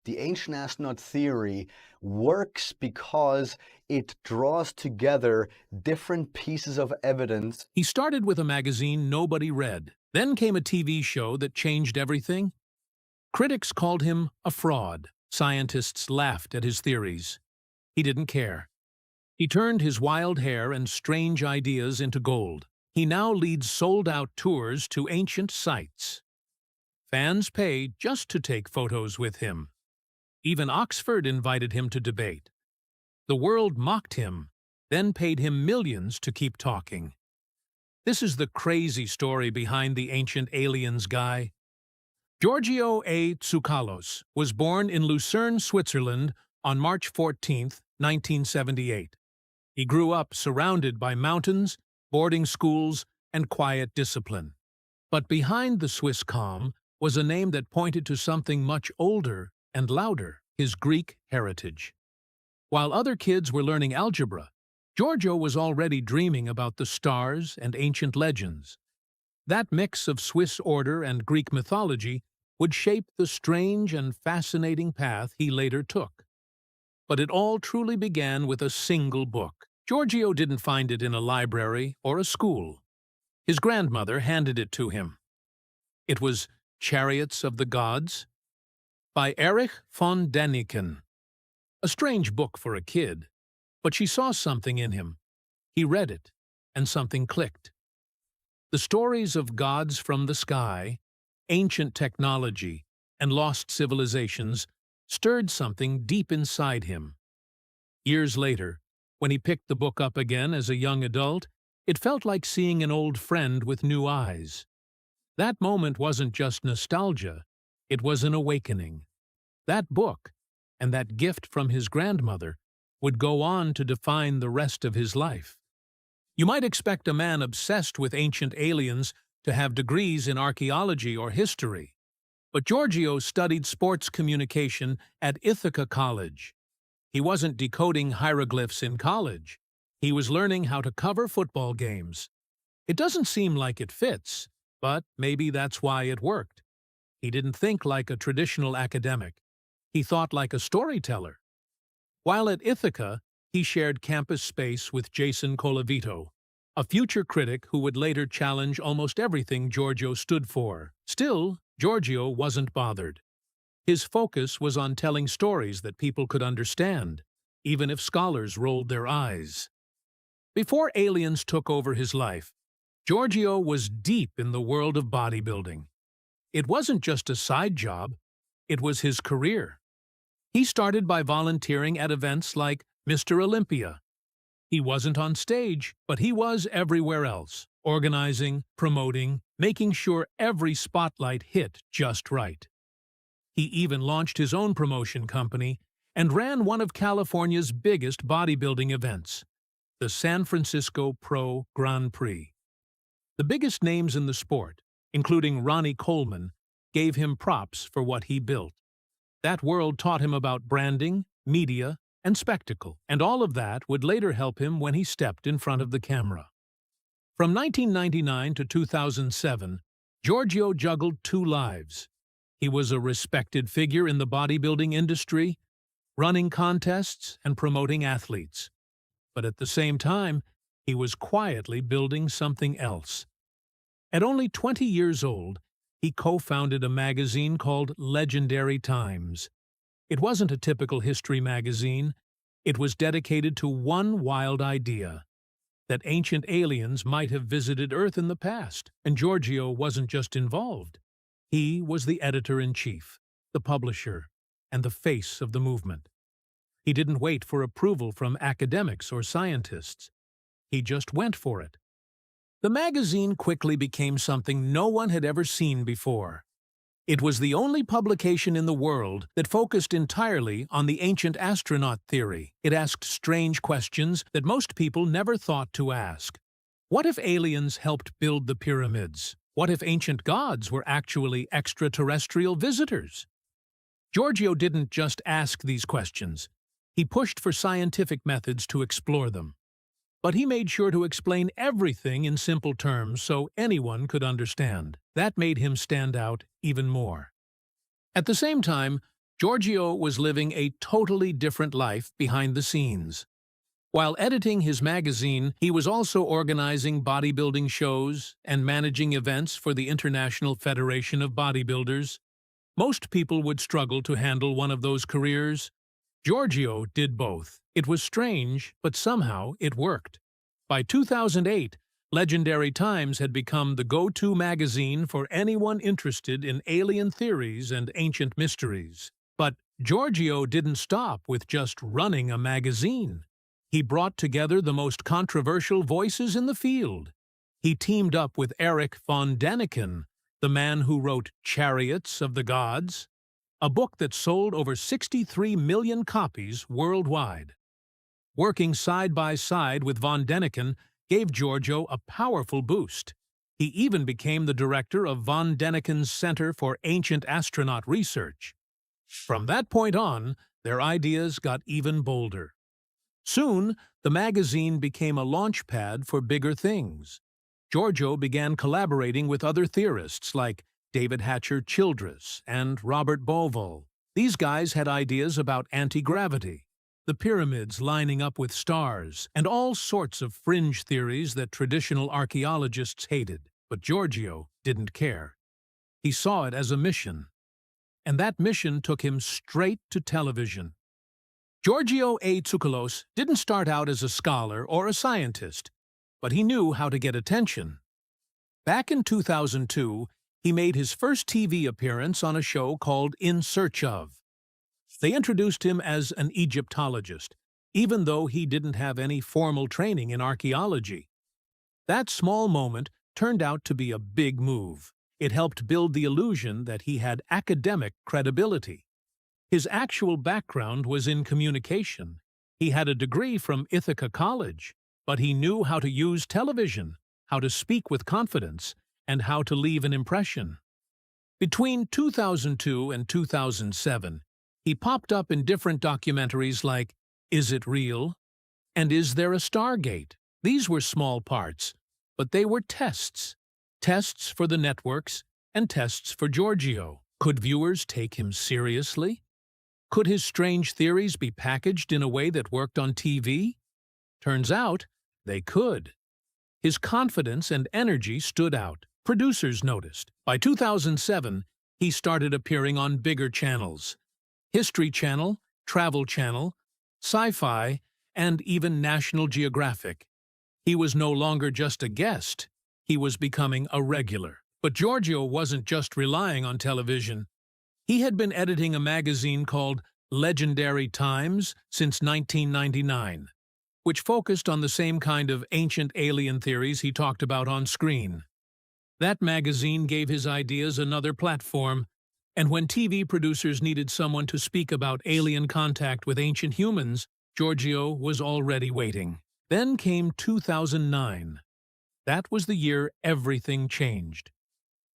the ancient astronaut theory works because it draws together different pieces of evidence. He started with a magazine nobody read. Then came a TV show that changed everything. Critics called him a fraud. Scientists laughed at his theories. He didn't care. He turned his wild hair and strange ideas into gold. He now leads sold-out tours to ancient sites. Fans pay just to take photos with him. Even Oxford invited him to debate. The world mocked him, then paid him millions to keep talking. This is the crazy story behind the ancient aliens guy. Giorgio A. Tsoukalos was born in Lucerne, Switzerland on March 14, 1978. He grew up surrounded by mountains, boarding schools, and quiet discipline. But behind the Swiss calm was a name that pointed to something much older and louder, his Greek heritage. While other kids were learning algebra, Giorgio was already dreaming about the stars and ancient legends. That mix of Swiss order and Greek mythology would shape the strange and fascinating path he later took. But it all truly began with a single book. Giorgio didn't find it in a library or a school. His grandmother handed it to him. It was Chariots of the Gods by Erich von Däniken. A strange book for a kid, but she saw something in him. He read it, and something clicked. The stories of gods from the sky, ancient technology, and lost civilizations stirred something deep inside him. Years later, when he picked the book up again as a young adult, it felt like seeing an old friend with new eyes. That moment wasn't just nostalgia, it was an awakening. That book, and that gift from his grandmother, would go on to define the rest of his life. You might expect a man obsessed with ancient aliens to have degrees in archaeology or history, but Giorgio studied sports communication at Ithaca College. He wasn't decoding hieroglyphs in college. He was learning how to cover football games. It doesn't seem like it fits, but maybe that's why it worked. He didn't think like a traditional academic. He thought like a storyteller. While at Ithaca, he shared campus space with Jason Colavito, a future critic who would later challenge almost everything Giorgio stood for. Still, Giorgio wasn't bothered. His focus was on telling stories that people could understand, even if scholars rolled their eyes. Before aliens took over his life, Giorgio was deep in the world of bodybuilding. It wasn't just a side job, it was his career. He started by volunteering at events like Mr. Olympia. He wasn't on stage, but he was everywhere else, organizing, promoting, making sure every spotlight hit just right. He even launched his own promotion company and ran one of California's biggest bodybuilding events, the San Francisco Pro Grand Prix. The biggest names in the sport, including Ronnie Coleman, gave him props for what he built. That world taught him about branding, media, and spectacle, and all of that would later help him when he stepped in front of the camera. From 1999 to 2007, Giorgio juggled two lives. He was a respected figure in the bodybuilding industry, running contests and promoting athletes. But at the same time, he was quietly building something else. At only 20 years old, he co-founded a magazine called Legendary Times. It wasn't a typical history magazine. It was dedicated to one wild idea, that ancient aliens might have visited Earth in the past, and Giorgio wasn't just involved. He was the editor-in-chief, the publisher, and the face of the movement. He didn't wait for approval from academics or scientists. He just went for it. The magazine quickly became something no one had ever seen before. It was the only publication in the world that focused entirely on the ancient astronaut theory. It asked strange questions that most people never thought to ask. What if aliens helped build the pyramids? What if ancient gods were actually extraterrestrial visitors? Giorgio didn't just ask these questions. He pushed for scientific methods to explore them. But he made sure to explain everything in simple terms so anyone could understand. That made him stand out even more. At the same time, Giorgio was living a totally different life behind the scenes. While editing his magazine, he was also organizing bodybuilding shows and managing events for the International Federation of Bodybuilders. Most people would struggle to handle one of those careers. Giorgio did both. It was strange, but somehow it worked. By 2008, Legendary Times had become the go-to magazine for anyone interested in alien theories and ancient mysteries. But Giorgio didn't stop with just running a magazine. He brought together the most controversial voices in the field. He teamed up with Erich von Däniken, the man who wrote Chariots of the Gods, a book that sold over 63 million copies worldwide. Working side by side with von Däniken gave Giorgio a powerful boost. He even became the director of von Däniken's Center for Ancient Astronaut Research. From that point on, their ideas got even bolder. Soon, the magazine became a launchpad for bigger things. Giorgio began collaborating with other theorists like David Hatcher Childress and Robert Bauval. These guys had ideas about anti-gravity, the pyramids lining up with stars, and all sorts of fringe theories that traditional archaeologists hated. But Giorgio didn't care. He saw it as a mission, and that mission took him straight to television. Giorgio A. Tsoukalos didn't start out as a scholar or a scientist, but he knew how to get attention. Back in 2002, he made his first TV appearance on a show called In Search Of. They introduced him as an Egyptologist, even though he didn't have any formal training in archaeology. That small moment turned out to be a big move. It helped build the illusion that he had academic credibility. His actual background was in communication. He had a degree from Ithaca College, but he knew how to use television, how to speak with confidence, and how to leave an impression. Between 2002 and 2007, he popped up in different documentaries like Is It Real? And Is There a Stargate? These were small parts, but they were tests. Tests for the networks and tests for Giorgio. Could viewers take him seriously? Could his strange theories be packaged in a way that worked on TV? Turns out, they could. His confidence and energy stood out. Producers noticed. By 2007, he started appearing on bigger channels: History Channel, Travel Channel, Sci-Fi, and even National Geographic. He was no longer just a guest. He was becoming a regular. But Giorgio wasn't just relying on television. He had been editing a magazine called Legendary Times since 1999, which focused on the same kind of ancient alien theories he talked about on screen. That magazine gave his ideas another platform, and when TV producers needed someone to speak about alien contact with ancient humans, Giorgio was already waiting. Then came 2009. That was the year everything changed.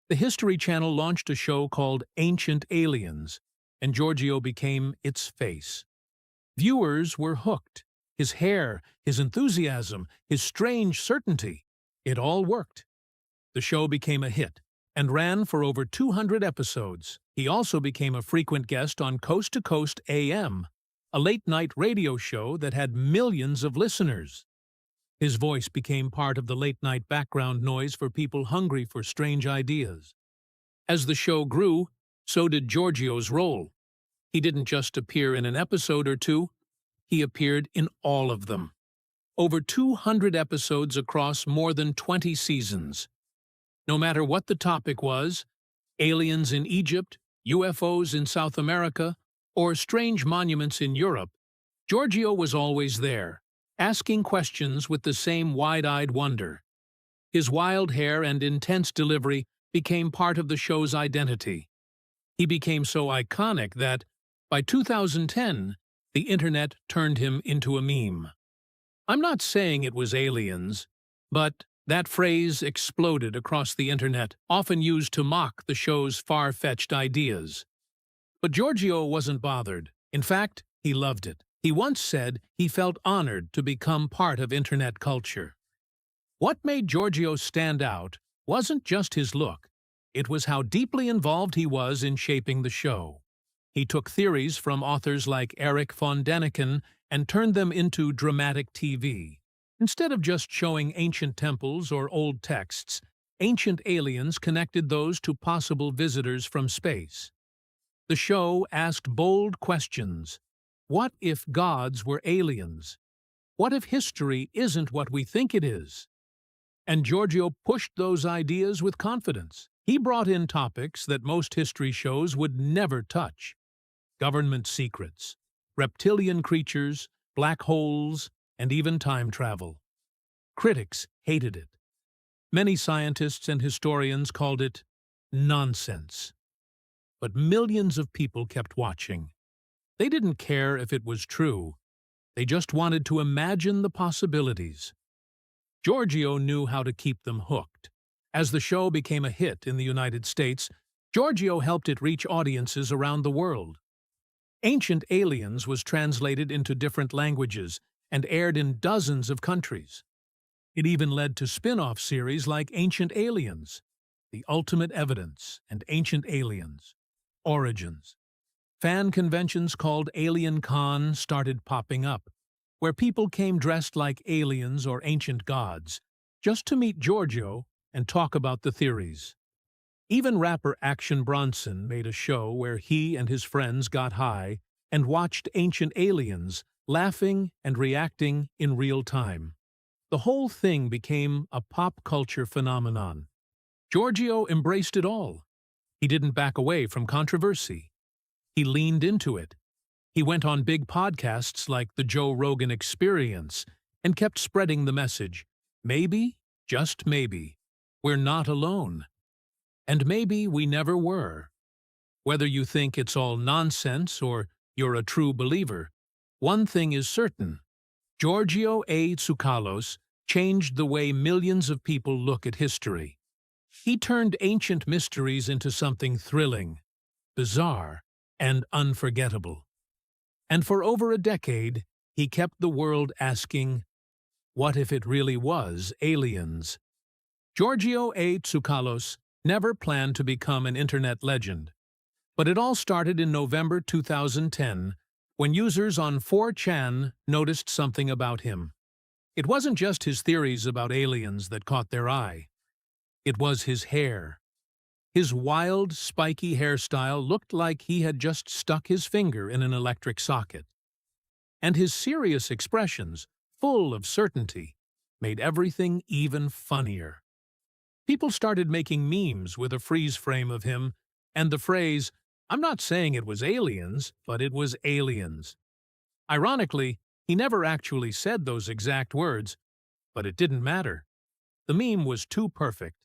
The History Channel launched a show called Ancient Aliens, and Giorgio became its face. Viewers were hooked. His hair, his enthusiasm, his strange certainty. It all worked. The show became a hit and ran for over 200 episodes. He also became a frequent guest on Coast to Coast AM, a late-night radio show that had millions of listeners. His voice became part of the late-night background noise for people hungry for strange ideas. As the show grew, so did Giorgio's role. He didn't just appear in an episode or two, he appeared in all of them. Over 200 episodes across more than 20 seasons. No matter what the topic was, aliens in Egypt, UFOs in South America, or strange monuments in Europe, Giorgio was always there, asking questions with the same wide-eyed wonder. His wild hair and intense delivery became part of the show's identity. He became so iconic that, by 2010, the internet turned him into a meme. I'm not saying it was aliens, but that phrase exploded across the internet, often used to mock the show's far-fetched ideas. But Giorgio wasn't bothered. In fact, he loved it. He once said he felt honored to become part of internet culture. What made Giorgio stand out wasn't just his look. It was how deeply involved he was in shaping the show. He took theories from authors like Erich von Däniken and turned them into dramatic TV. Instead of just showing ancient temples or old texts, Ancient Aliens connected those to possible visitors from space. The show asked bold questions. What if gods were aliens? What if history isn't what we think it is? And Giorgio pushed those ideas with confidence. He brought in topics that most history shows would never touch: government secrets, reptilian creatures, black holes, and even time travel. Critics hated it. Many scientists and historians called it nonsense. But millions of people kept watching. They didn't care if it was true. They just wanted to imagine the possibilities. Giorgio knew how to keep them hooked. As the show became a hit in the United States, Giorgio helped it reach audiences around the world. Ancient Aliens was translated into different languages and aired in dozens of countries. It even led to spin-off series like Ancient Aliens, The Ultimate Evidence, and Ancient Aliens, Origins. Fan conventions called Alien Con started popping up, where people came dressed like aliens or ancient gods, just to meet Giorgio and talk about the theories. Even rapper Action Bronson made a show where he and his friends got high and watched Ancient Aliens, laughing and reacting in real time. The whole thing became a pop culture phenomenon. Giorgio embraced it all. He didn't back away from controversy. He leaned into it. He went on big podcasts like the Joe Rogan Experience and kept spreading the message: maybe, just maybe, we're not alone. And maybe we never were. Whether you think it's all nonsense or you're a true believer, one thing is certain: Giorgio A. Tsoukalos changed the way millions of people look at history. He turned ancient mysteries into something thrilling, bizarre, and unforgettable. And for over a decade, he kept the world asking, what if it really was aliens? Giorgio A. Tsoukalos never planned to become an internet legend. But it all started in November 2010, when users on 4chan noticed something about him. It wasn't just his theories about aliens that caught their eye. It was his hair. His wild, spiky hairstyle looked like he had just stuck his finger in an electric socket. And his serious expressions, full of certainty, made everything even funnier. People started making memes with a freeze frame of him and the phrase, "I'm not saying it was aliens, but it was aliens." Ironically, he never actually said those exact words, but it didn't matter. The meme was too perfect.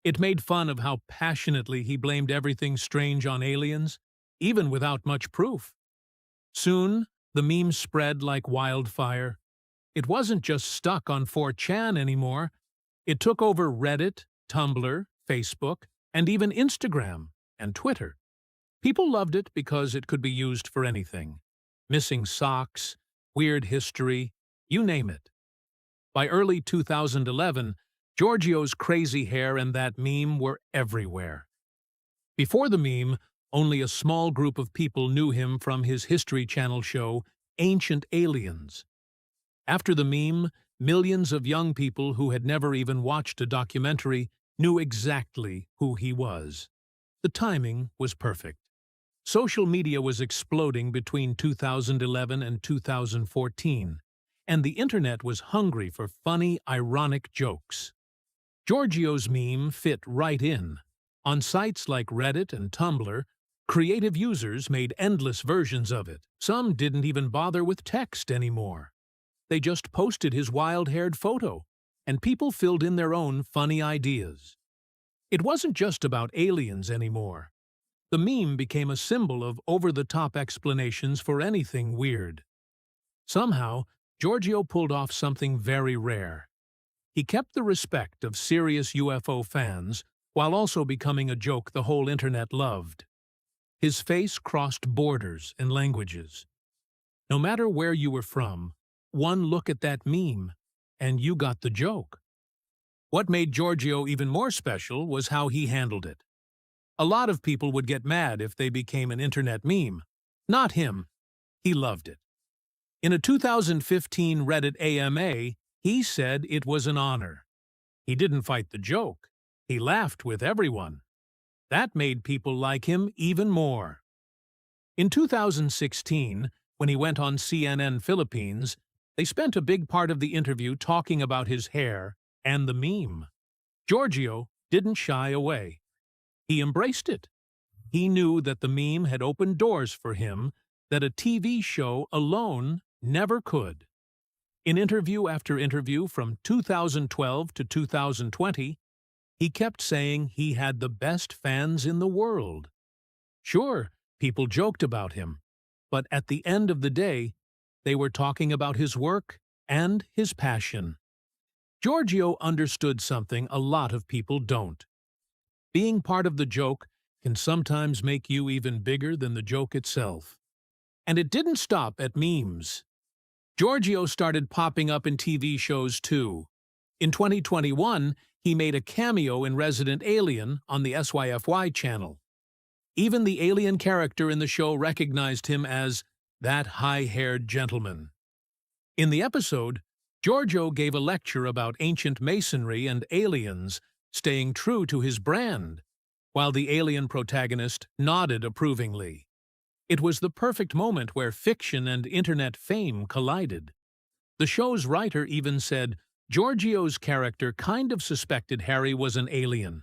It made fun of how passionately he blamed everything strange on aliens, even without much proof. Soon, the meme spread like wildfire. It wasn't just stuck on 4chan anymore. It took over Reddit, Tumblr, Facebook, and even Instagram and Twitter. People loved it because it could be used for anything: missing socks, weird history, you name it. By early 2011, Giorgio's crazy hair and that meme were everywhere. Before the meme, only a small group of people knew him from his History Channel show, Ancient Aliens. After the meme, millions of young people who had never even watched a documentary knew exactly who he was. The timing was perfect. Social media was exploding between 2011 and 2014, and the internet was hungry for funny, ironic jokes. Giorgio's meme fit right in. On sites like Reddit and Tumblr, creative users made endless versions of it. Some didn't even bother with text anymore. They just posted his wild-haired photo, and people filled in their own funny ideas. It wasn't just about aliens anymore. The meme became a symbol of over-the-top explanations for anything weird. Somehow, Giorgio pulled off something very rare. He kept the respect of serious UFO fans while also becoming a joke the whole internet loved. His face crossed borders and languages. No matter where you were from, one look at that meme, and you got the joke. What made Giorgio even more special was how he handled it. A lot of people would get mad if they became an internet meme. Not him. He loved it. In a 2015 Reddit AMA, he said it was an honor. He didn't fight the joke. He laughed with everyone. That made people like him even more. In 2016, when he went on CNN Philippines, they spent a big part of the interview talking about his hair and the meme. Giorgio didn't shy away. He embraced it. He knew that the meme had opened doors for him that a TV show alone never could. In interview after interview from 2012 to 2020, he kept saying he had the best fans in the world. Sure, people joked about him, but at the end of the day, they were talking about his work and his passion. Giorgio understood something a lot of people don't. Being part of the joke can sometimes make you even bigger than the joke itself. And it didn't stop at memes. Giorgio started popping up in TV shows too. In 2021, he made a cameo in Resident Alien on the SYFY channel. Even the alien character in the show recognized him as that high-haired gentleman. In the episode, Giorgio gave a lecture about ancient masonry and aliens, staying true to his brand, while the alien protagonist nodded approvingly. It was the perfect moment where fiction and internet fame collided. The show's writer even said Giorgio's character kind of suspected Harry was an alien,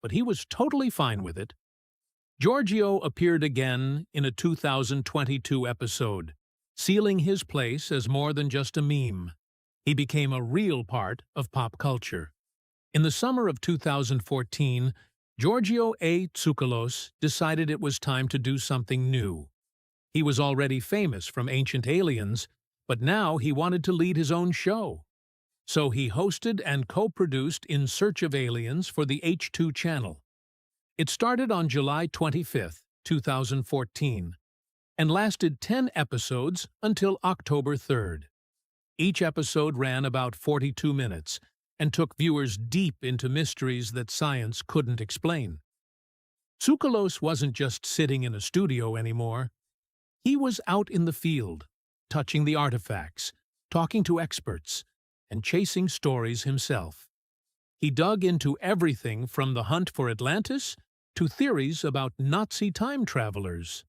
but he was totally fine with it. Giorgio appeared again in a 2022 episode, sealing his place as more than just a meme. He became a real part of pop culture. In the summer of 2014, Giorgio A. Tsoukalos decided it was time to do something new. He was already famous from Ancient Aliens, but now he wanted to lead his own show. So he hosted and co-produced In Search of Aliens for the H2 channel. It started on July 25, 2014, and lasted 10 episodes until October 3rd. Each episode ran about 42 minutes and took viewers deep into mysteries that science couldn't explain. Tsoukalos wasn't just sitting in a studio anymore. He was out in the field, touching the artifacts, talking to experts, and chasing stories himself. He dug into everything from the hunt for Atlantis to theories about Nazi time travelers.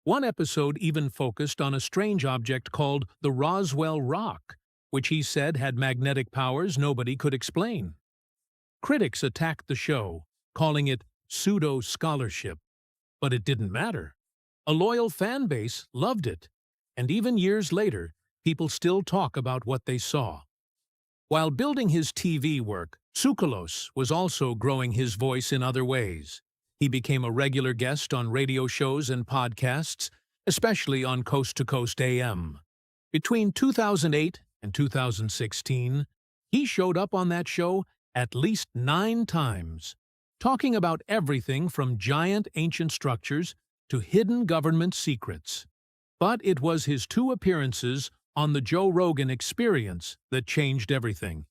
One episode even focused on a strange object called the Roswell Rock, which he said had magnetic powers nobody could explain. Critics attacked the show, calling it pseudo-scholarship, but it didn't matter. A loyal fan base loved it, and even years later, people still talk about what they saw. While building his TV work, Tsoukalos was also growing his voice in other ways. He became a regular guest on radio shows and podcasts, especially on Coast to Coast AM. Between 2008 and 2016, he showed up on that show at least 9 times, talking about everything from giant ancient structures to hidden government secrets. But it was his 2 appearances on the Joe Rogan Experience that changed everything.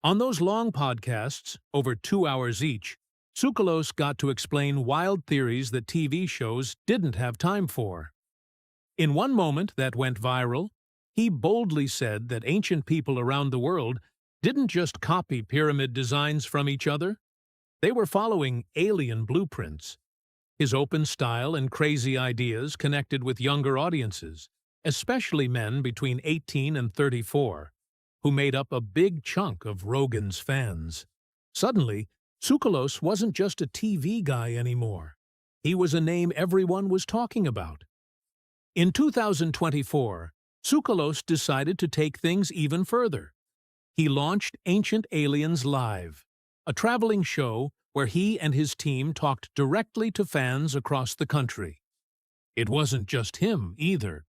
On those long podcasts, over 2 hours each, Tsoukalos got to explain wild theories that TV shows didn't have time for. In one moment that went viral, he boldly said that ancient people around the world didn't just copy pyramid designs from each other. They were following alien blueprints. His open style and crazy ideas connected with younger audiences, especially men between 18 and 34, who made up a big chunk of Rogan's fans. Suddenly, Tsoukalos wasn't just a TV guy anymore. He was a name everyone was talking about. In 2024, Tsoukalos decided to take things even further. He launched Ancient Aliens Live, a traveling show where he and his team talked directly to fans across the country. It wasn't just him, either.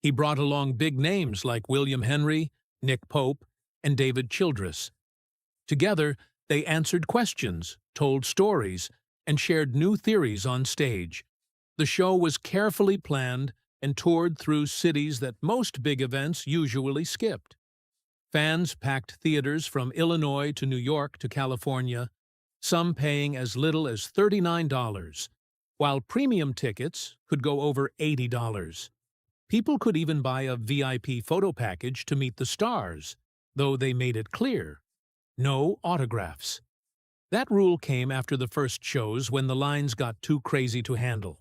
He brought along big names like William Henry, Nick Pope, and David Childress. Together, they answered questions, told stories, and shared new theories on stage. The show was carefully planned and toured through cities that most big events usually skipped. Fans packed theaters from Illinois to New York to California, some paying as little as $39, while premium tickets could go over $80. People could even buy a VIP photo package to meet the stars, though they made it clear: no autographs. That rule came after the first shows when the lines got too crazy to handle.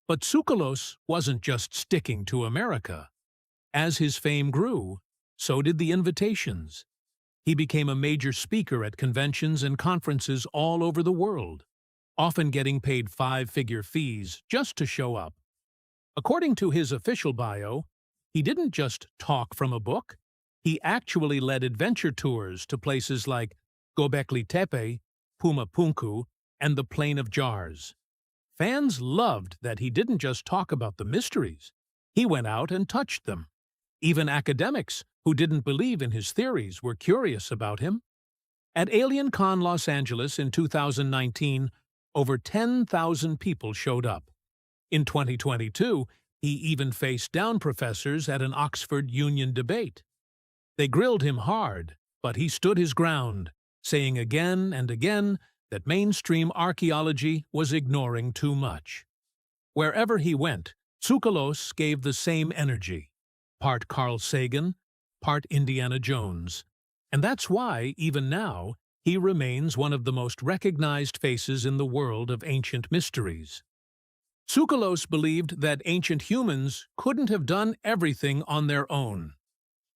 But Tsoukalos wasn't just sticking to America. As his fame grew, so did the invitations. He became a major speaker at conventions and conferences all over the world, often getting paid five-figure fees just to show up. According to his official bio, he didn't just talk from a book. He actually led adventure tours to places like Göbekli Tepe, Puma Punku, and the Plain of Jars. Fans loved that he didn't just talk about the mysteries. He went out and touched them. Even academics who didn't believe in his theories were curious about him. At AlienCon Los Angeles in 2019, over 10,000 people showed up. In 2022, he even faced down professors at an Oxford Union debate. They grilled him hard, but he stood his ground, saying again and again that mainstream archaeology was ignoring too much. Wherever he went, Tsoukalos gave the same energy, part Carl Sagan, part Indiana Jones. And that's why, even now, he remains one of the most recognized faces in the world of ancient mysteries. Tsoukalos believed that ancient humans couldn't have done everything on their own.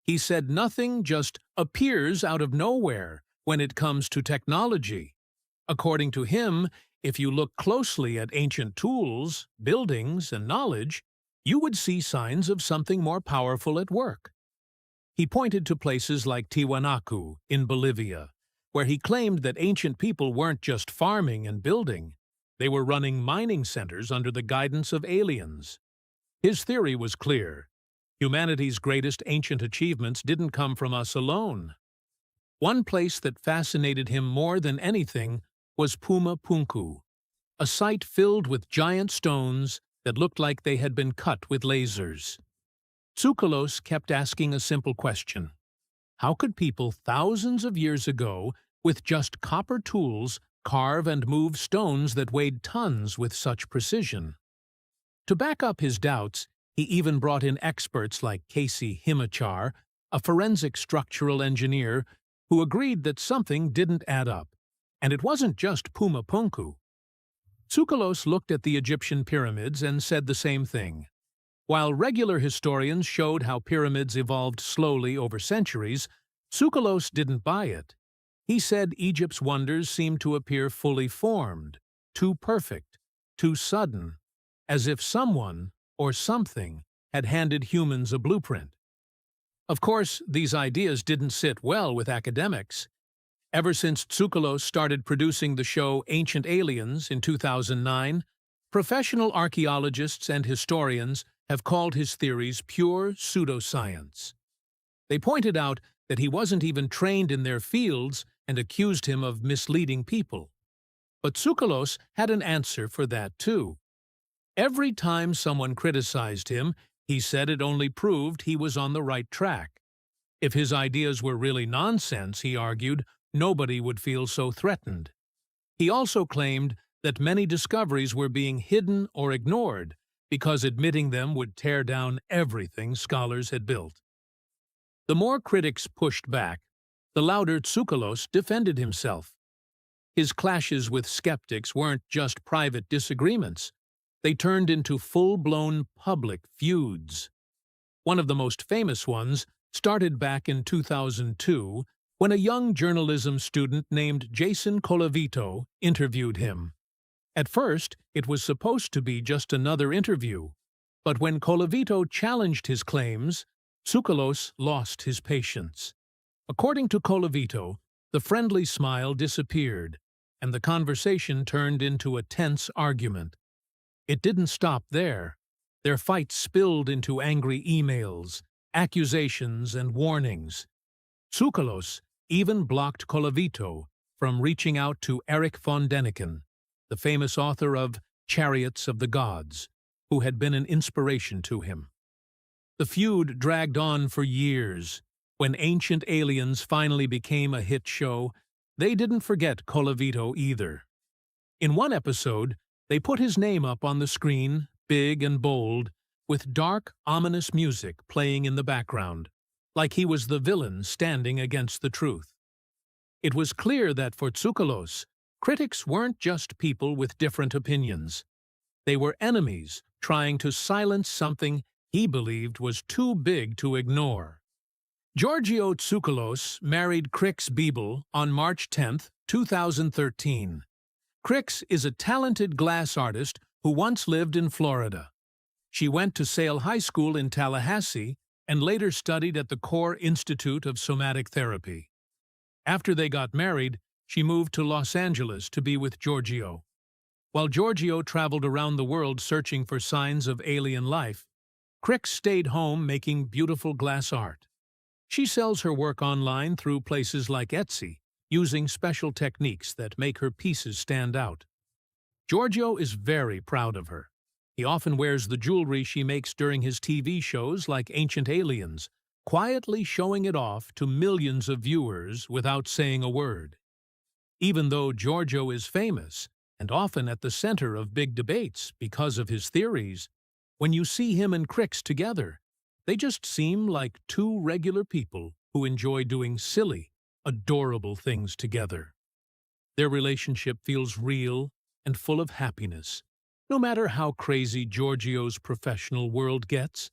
He said nothing just appears out of nowhere when it comes to technology. According to him, if you look closely at ancient tools, buildings, and knowledge, you would see signs of something more powerful at work. He pointed to places like Tiwanaku in Bolivia, where he claimed that ancient people weren't just farming and building. They were running mining centers under the guidance of aliens. His theory was clear. Humanity's greatest ancient achievements didn't come from us alone. One place that fascinated him more than anything was Puma Punku, a site filled with giant stones that looked like they had been cut with lasers. Tsoukalos kept asking a simple question: how could people thousands of years ago, with just copper tools, carve and move stones that weighed tons with such precision? To back up his doubts, he even brought in experts like Casey Himachar, a forensic structural engineer, who agreed that something didn't add up. And it wasn't just Puma Punku. Tsoukalos looked at the Egyptian pyramids and said the same thing. While regular historians showed how pyramids evolved slowly over centuries, Tsoukalos didn't buy it. He said Egypt's wonders seemed to appear fully formed, too perfect, too sudden, as if someone or something had handed humans a blueprint. Of course, these ideas didn't sit well with academics. Ever since Tsoukalos started producing the show Ancient Aliens in 2009, professional archaeologists and historians have called his theories pure pseudoscience. They pointed out that he wasn't even trained in their fields and accused him of misleading people. But Tsoukalos had an answer for that too. Every time someone criticized him, he said it only proved he was on the right track. If his ideas were really nonsense, he argued, nobody would feel so threatened. He also claimed that many discoveries were being hidden or ignored because admitting them would tear down everything scholars had built. The more critics pushed back, the louder Tsoukalos defended himself. His clashes with skeptics weren't just private disagreements. They turned into full-blown public feuds. One of the most famous ones started back in 2002 when a young journalism student named Jason Colavito interviewed him. At first, it was supposed to be just another interview, but when Colavito challenged his claims, Tsoukalos lost his patience. According to Colavito, the friendly smile disappeared, and the conversation turned into a tense argument. It didn't stop there. Their fight spilled into angry emails, accusations, and warnings. Tsoukalos even blocked Colavito from reaching out to Erich von Däniken, the famous author of Chariots of the Gods, who had been an inspiration to him. The feud dragged on for years. When Ancient Aliens finally became a hit show, They didn't forget Colavito either. In one episode, they put his name up on the screen, big and bold, with dark, ominous music playing in the background, like he was the villain standing against the truth. It was clear that for Tsoukalos, critics weren't just people with different opinions. They were enemies trying to silence something he believed was too big to ignore. Giorgio Tsoukalos married Crix Biebel on March 10, 2013. Crix is a talented glass artist who once lived in Florida. She went to Sale High School in Tallahassee and later studied at the Core Institute of Somatic Therapy. After they got married, she moved to Los Angeles to be with Giorgio. While Giorgio traveled around the world searching for signs of alien life, Crix stayed home making beautiful glass art. She sells her work online through places like Etsy, using special techniques that make her pieces stand out. Giorgio is very proud of her. He often wears the jewelry she makes during his TV shows like Ancient Aliens, quietly showing it off to millions of viewers without saying a word. Even though Giorgio is famous and often at the center of big debates because of his theories, when you see him and Crix together, they just seem like two regular people who enjoy doing silly, adorable things together. Their relationship feels real and full of happiness, no matter how crazy Giorgio's professional world gets.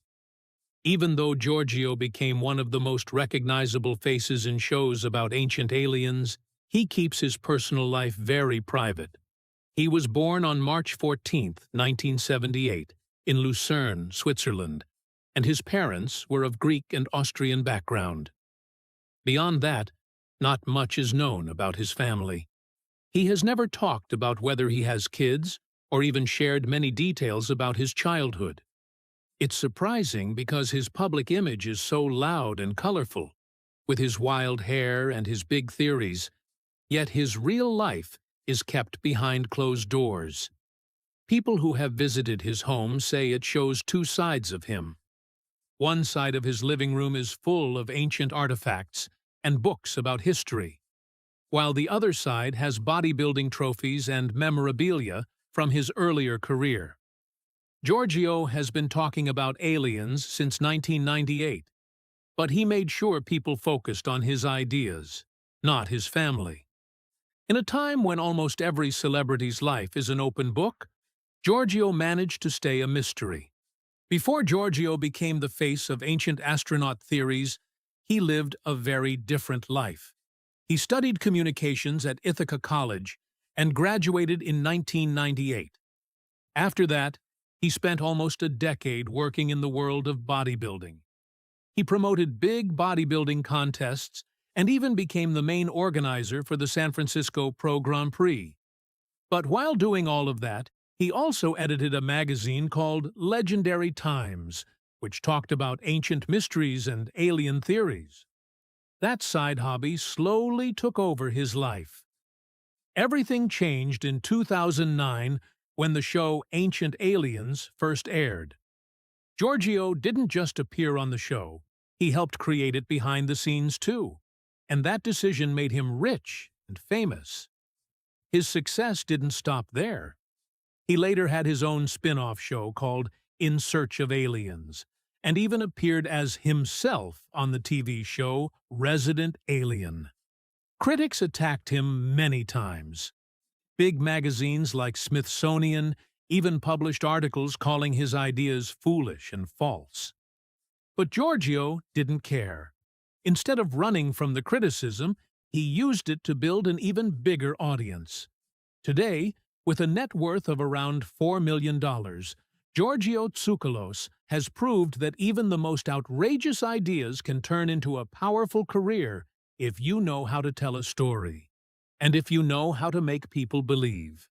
Even though Giorgio became one of the most recognizable faces in shows about ancient aliens, he keeps his personal life very private. He was born on March 14, 1978, in Lucerne, Switzerland, and his parents were of Greek and Austrian background. Beyond that, not much is known about his family. He has never talked about whether he has kids or even shared many details about his childhood. It's surprising because his public image is so loud and colorful, with his wild hair and his big theories, yet his real life is kept behind closed doors. People who have visited his home say it shows two sides of him. One side of his living room is full of ancient artifacts and books about history, while the other side has bodybuilding trophies and memorabilia from his earlier career. Giorgio has been talking about aliens since 1998, but he made sure people focused on his ideas, not his family. In a time when almost every celebrity's life is an open book, Giorgio managed to stay a mystery. Before Giorgio became the face of ancient astronaut theories, he lived a very different life. He studied communications at Ithaca College and graduated in 1998. After that, he spent almost a decade working in the world of bodybuilding. He promoted big bodybuilding contests and even became the main organizer for the San Francisco Pro Grand Prix. But while doing all of that, he also edited a magazine called Legendary Times, which talked about ancient mysteries and alien theories. That side hobby slowly took over his life. Everything changed in 2009 when the show Ancient Aliens first aired. Giorgio didn't just appear on the show, he helped create it behind the scenes too, and that decision made him rich and famous. His success didn't stop there. He later had his own spin-off show called In Search of Aliens, and even appeared as himself on the TV show Resident Alien. Critics attacked him many times. Big magazines like Smithsonian even published articles calling his ideas foolish and false. But Giorgio didn't care. Instead of running from the criticism, he used it to build an even bigger audience. Today, with a net worth of around $4 million, Giorgio Tsoukalos has proved that even the most outrageous ideas can turn into a powerful career if you know how to tell a story, and if you know how to make people believe.